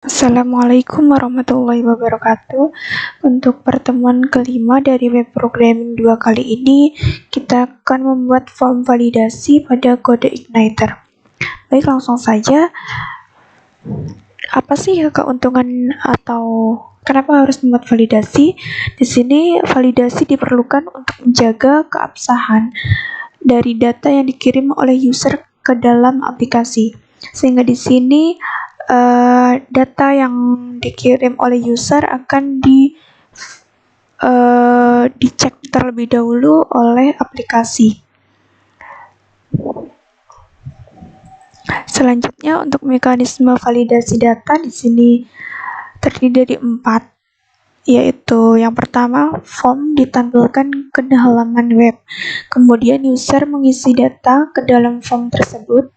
Assalamualaikum warahmatullahi wabarakatuh. Untuk pertemuan kelima dari web programming 2 kali ini, kita akan membuat form validasi pada kode Igniter. Baik, langsung saja. Apa sih keuntungan atau kenapa harus membuat validasi? Di sini validasi diperlukan untuk menjaga keabsahan dari data yang dikirim oleh user ke dalam aplikasi. Sehingga di sini data yang dikirim oleh user akan dicek terlebih dahulu oleh aplikasi. Selanjutnya, untuk mekanisme validasi data di sini terdiri dari 4, yaitu yang pertama, form ditampilkan ke halaman web. Kemudian user mengisi data ke dalam form tersebut.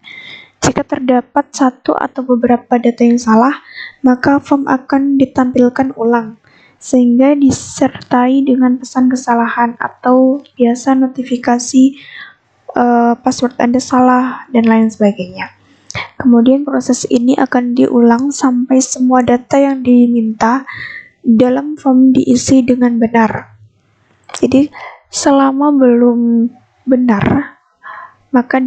Jika terdapat satu atau beberapa data yang salah, maka form akan ditampilkan ulang, sehingga disertai dengan pesan kesalahan atau biasa notifikasi password Anda salah, dan lain sebagainya. Kemudian proses ini akan diulang sampai semua data yang diminta dalam form diisi dengan benar. Jadi, selama belum benar, maka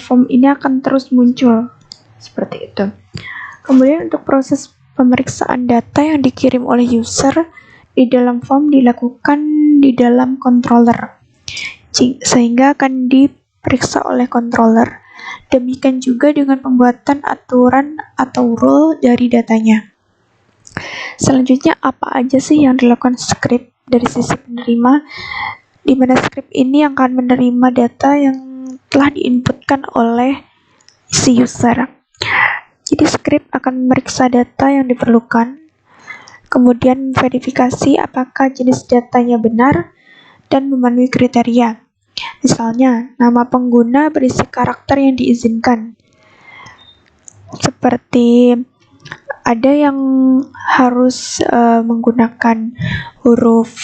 form ini akan terus muncul seperti itu. Kemudian untuk proses pemeriksaan data yang dikirim oleh user di dalam form dilakukan di dalam controller, sehingga akan diperiksa oleh controller. Demikian juga dengan pembuatan aturan atau rule dari datanya. Selanjutnya, apa aja sih yang dilakukan script dari sisi penerima, di mana script ini akan menerima data yang telah diinputkan oleh si user. Jadi script akan memeriksa data yang diperlukan, kemudian verifikasi apakah jenis datanya benar dan memenuhi kriteria. Misalnya, nama pengguna berisi karakter yang diizinkan. Seperti ada yang harus menggunakan huruf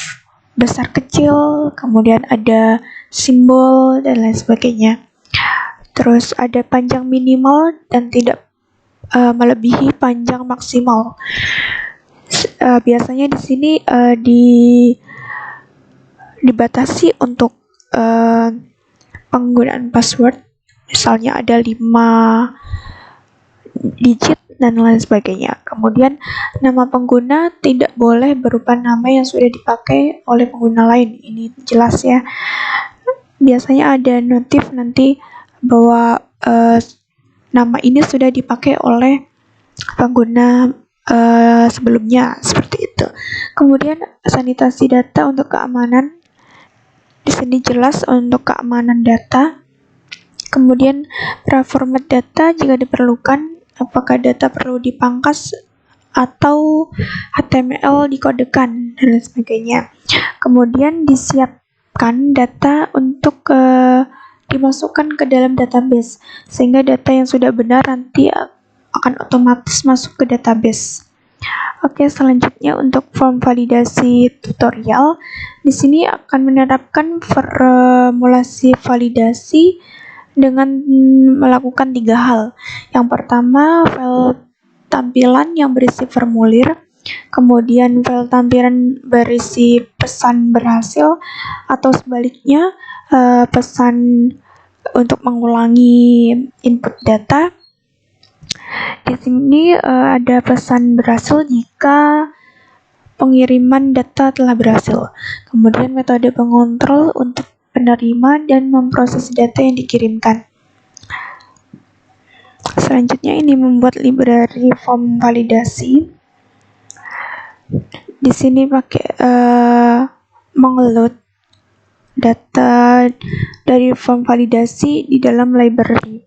besar kecil, kemudian ada simbol, dan lain sebagainya. Terus ada panjang minimal dan tidak melebihi panjang maksimal. Biasanya di sini dibatasi untuk penggunaan password, misalnya ada 5 digit dan lain sebagainya. Kemudian nama pengguna tidak boleh berupa nama yang sudah dipakai oleh pengguna lain. Ini jelas ya. Biasanya ada notif nanti bahwa nama ini sudah dipakai oleh pengguna sebelumnya, seperti itu. Kemudian sanitasi data untuk keamanan. Di sini jelas untuk keamanan data. Kemudian praformat data jika diperlukan, apakah data perlu dipangkas atau HTML dikodekan, dan lain sebagainya. Kemudian disiapkan data untuk dimasukkan ke dalam database, sehingga data yang sudah benar nanti akan otomatis masuk ke database. Oke, selanjutnya untuk form validasi tutorial, di sini akan menerapkan formulasi validasi dengan melakukan 3 hal. Yang pertama, file tampilan yang berisi formulir, kemudian file tampilan berisi pesan berhasil, atau sebaliknya pesan untuk mengulangi input data. Di sini ada pesan berhasil jika pengiriman data telah berhasil. Kemudian metode pengontrol untuk penerima dan memproses data yang dikirimkan. Selanjutnya ini membuat library form validasi. Di sini pakai mengload data dari form validasi di dalam library.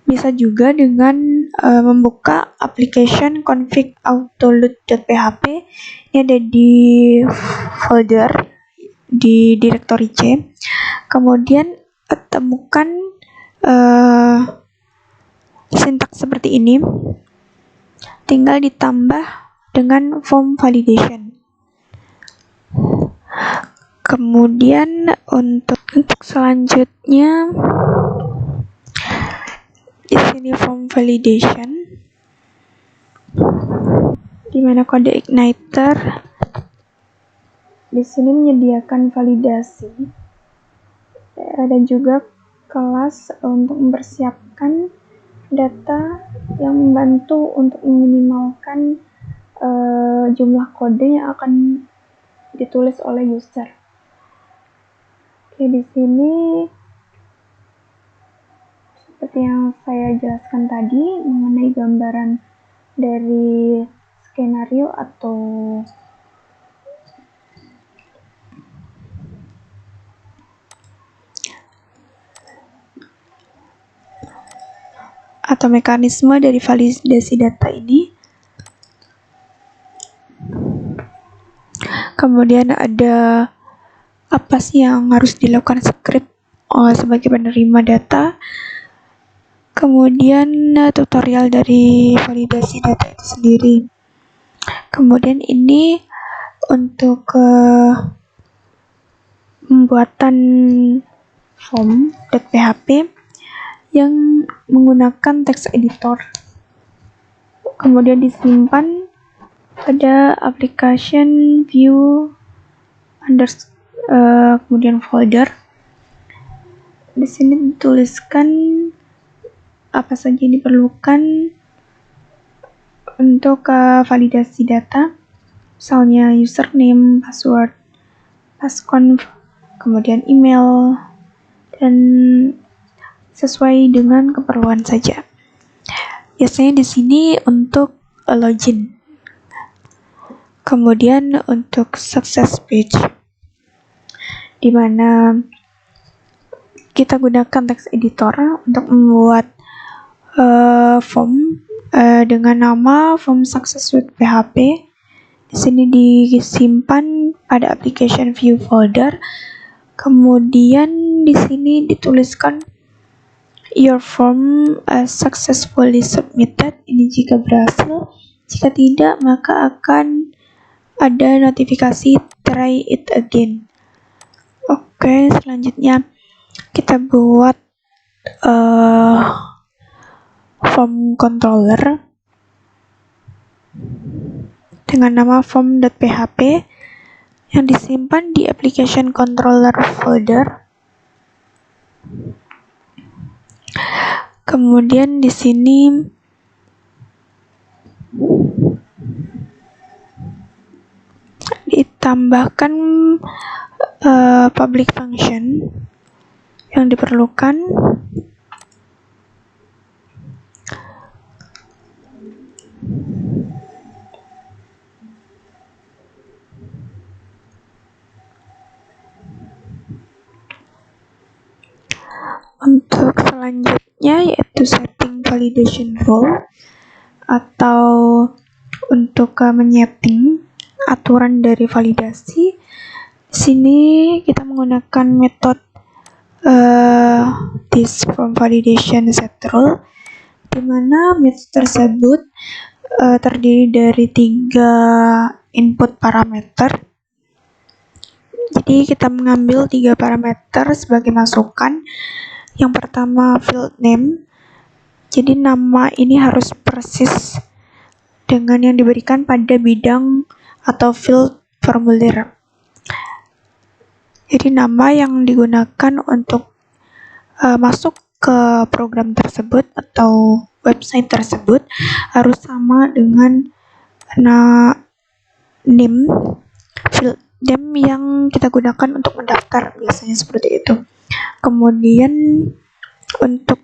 Bisa juga dengan membuka application config autoload.php. Ini ada di folder di directory C. Kemudian temukan sintaks seperti ini, tinggal ditambah dengan form validation. Kemudian untuk selanjutnya di sini form validation. dimana kode igniter di sini menyediakan validasi dan juga kelas untuk mempersiapkan data yang membantu untuk meminimalkan jumlah kode yang akan ditulis oleh user. Oke, di sini seperti yang saya jelaskan tadi mengenai gambaran dari skenario atau mekanisme dari validasi data ini. Kemudian ada apa sih yang harus dilakukan script sebagai penerima data. Kemudian tutorial dari validasi data itu sendiri. Kemudian ini untuk pembuatan form.php yang menggunakan text editor. Kemudian disimpan pada application view kemudian folder. Di sini dituliskan apa saja yang diperlukan untuk validasi data, misalnya username, password, passconf, kemudian email, dan sesuai dengan keperluan saja. Biasanya di sini untuk login. Kemudian untuk success page, di mana kita gunakan text editor untuk membuat form dengan nama form success with PHP. Di sini disimpan pada application view folder. Kemudian di sini dituliskan your form successfully submitted. Ini jika berhasil. Jika tidak, maka akan ada notifikasi try it again. Oke, selanjutnya kita buat form controller dengan nama form.php yang disimpan di application controller folder. Kemudian di sini ditambahkan public function yang diperlukan. Untuk selanjutnya yaitu setting validation rule atau untuk menyeting aturan dari validasi. Di sini kita menggunakan metode this from validation set rule, di mana metode tersebut terdiri dari 3 input parameter. Jadi kita mengambil 3 parameter sebagai masukan. Yang pertama field name. Jadi nama ini harus persis dengan yang diberikan pada bidang atau field formulir. Jadi nama yang digunakan untuk masuk ke program tersebut atau website tersebut harus sama dengan name field name yang kita gunakan untuk mendaftar, biasanya seperti itu. Kemudian untuk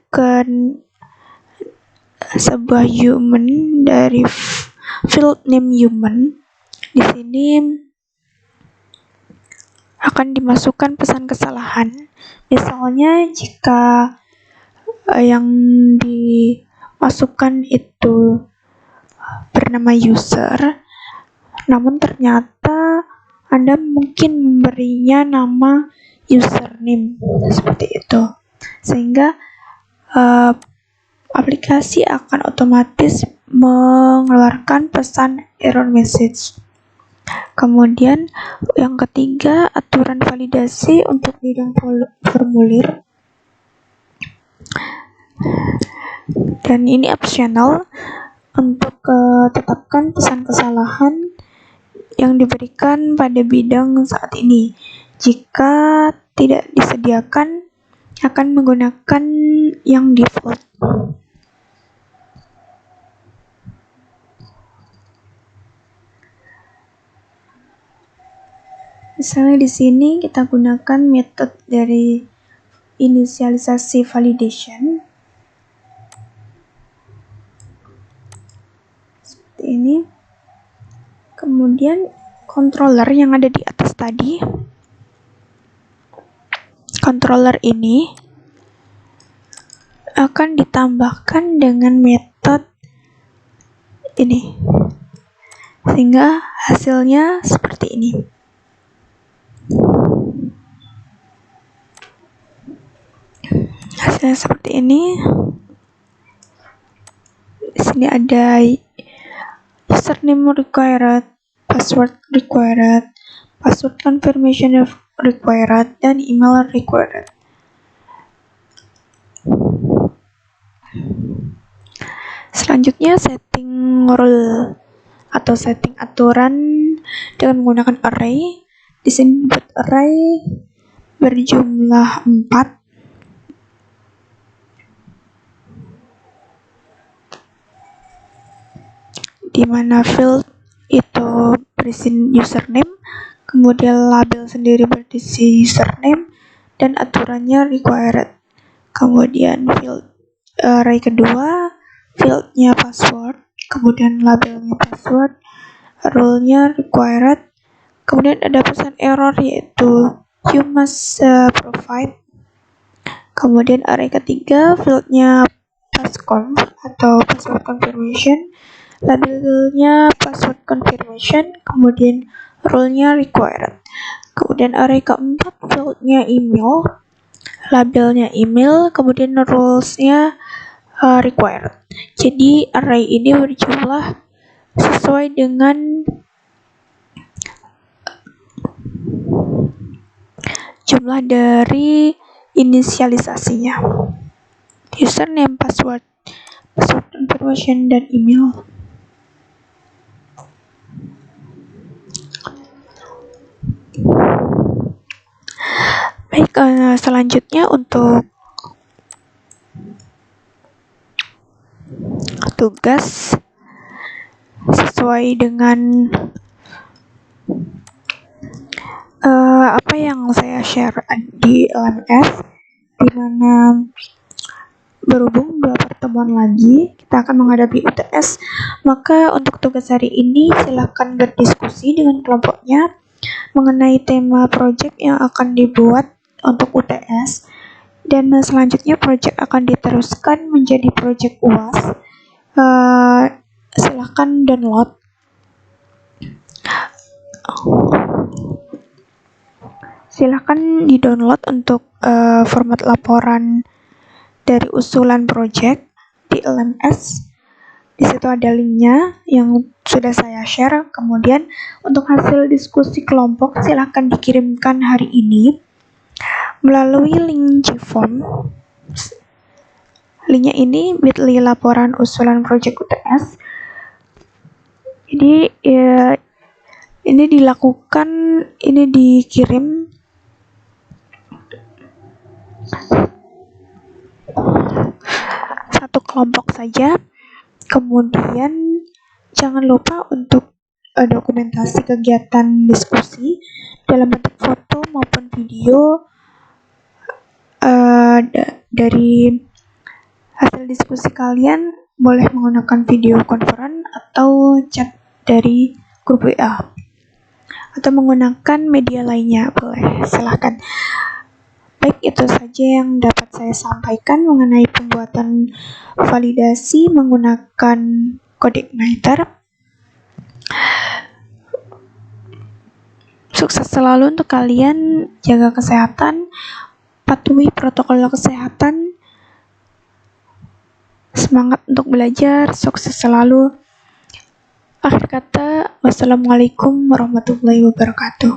sebuah human dari field name human, di sini akan dimasukkan pesan kesalahan. Misalnya jika yang dimasukkan itu bernama user, namun ternyata Anda mungkin memberinya nama username seperti itu, sehingga aplikasi akan otomatis mengeluarkan pesan error message. Kemudian yang ketiga, aturan validasi untuk bidang formulir, dan ini optional untuk tetapkan pesan kesalahan yang diberikan pada bidang saat ini. Jika tidak disediakan, akan menggunakan yang default. Misalnya di sini kita gunakan metode dari inisialisasi validation. Seperti ini. Kemudian controller yang ada di atas tadi. Controller ini akan ditambahkan dengan metode ini. Sehingga hasilnya seperti ini. Hasilnya seperti ini. Di sini ada username required, password required, password confirmation required, dan email required. Selanjutnya setting rule atau setting aturan dengan menggunakan array. Di sini buat array berjumlah 4. Di mana field itu berisi username, kemudian label sendiri berisi username, dan aturannya required. Kemudian field array kedua, fieldnya password, kemudian labelnya password, rule-nya required. Kemudian ada pesan error yaitu you must provide. Kemudian array ketiga, fieldnya passconf atau password confirmation, labelnya password confirmation, kemudian rule-nya required. Kemudian array keempat, fieldnya email, labelnya email, kemudian rules-nya required. Jadi array ini berjumlah sesuai dengan jumlah dari inisialisasinya, username, password confirmation, dan email. Baik, selanjutnya untuk tugas sesuai dengan apa yang saya share di LMS, di mana berhubung 2 pertemuan lagi kita akan menghadapi UTS, maka untuk tugas hari ini silakan berdiskusi dengan kelompoknya mengenai tema project yang akan dibuat untuk UTS, dan selanjutnya project akan diteruskan menjadi project UAS. Silakan download. Silakan di-download untuk format laporan dari usulan project di LMS. Di situ ada linknya yang sudah saya share. Kemudian untuk hasil diskusi kelompok silakan dikirimkan hari ini melalui link Gform. Linknya ini bit.ly laporan usulan project UTS. Jadi ini dilakukan, ini dikirim satu kelompok saja. Kemudian jangan lupa untuk dokumentasi kegiatan diskusi dalam bentuk foto maupun video dari hasil diskusi kalian. Boleh menggunakan video conference atau chat dari grup WA atau menggunakan media lainnya, boleh, silahkan. Baik, itu saja yang dapat saya sampaikan mengenai pembuatan validasi menggunakan CodeIgniter. Sukses selalu untuk kalian, jaga kesehatan, patuhi protokol kesehatan, semangat untuk belajar, sukses selalu. Akhir kata, wassalamualaikum warahmatullahi wabarakatuh.